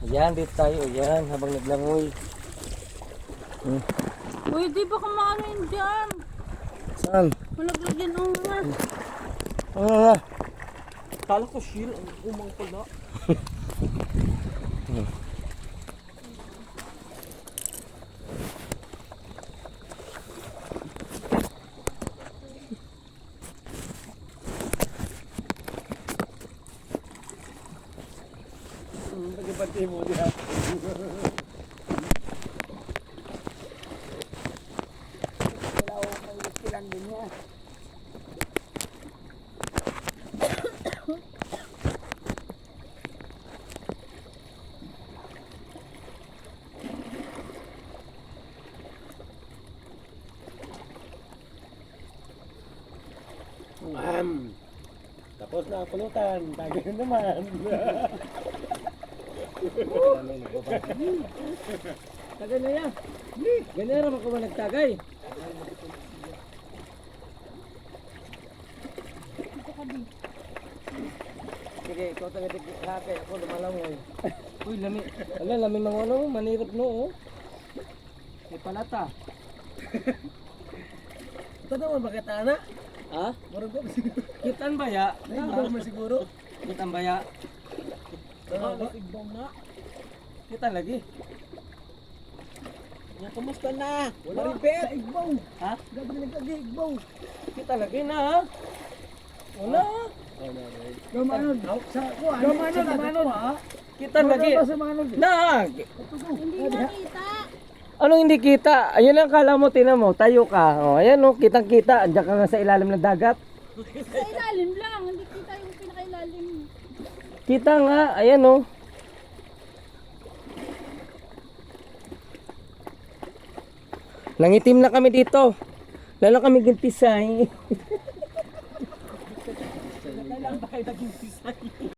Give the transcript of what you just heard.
Ayan, dito tayo. Ayan, habang naglangoy. Uy, di ba kumano yun dyan? Saan? Malaglag yan umar. Ah, Kala ko shield ang umang pala. pagkipati mo diha. Tapos na pulutan, tagay naman. Tagay na yan. Ganyan naman ko ba nagtagay? Sige, ikaw tagay hati, ako lumalangoy. Uy, lami. Ala, lami mga ano, manirap no, oh. May palata. Ito naman, bakit ana? Ha? Marag ko kitan ba ya? Nagbaw mo siguro. Kitan ba ya? Nagbaw na. Kitan lagi. Ya, kamusta na? Maripet. Igbaw. Ha? Gabi nagkagi igbaw. Kitan lagi na ha? Wala. Gamanon. Sa kuan. Gamanon ha. Kitan lagi. Na. Hindi nakita. Anong hindi kita? Ayun lang kala mo, tinan mo, tayo ka. Oh, ayan oh, kitang-kita. Andiyan ka nga sa ilalim ng dagat. Sa ilalim lang. Hindi kita yung pinakailalim. Kita nga, ayan oh. Nangitim na kami dito. Lalo kami gintisay. Kailan ba kayo naging sisay?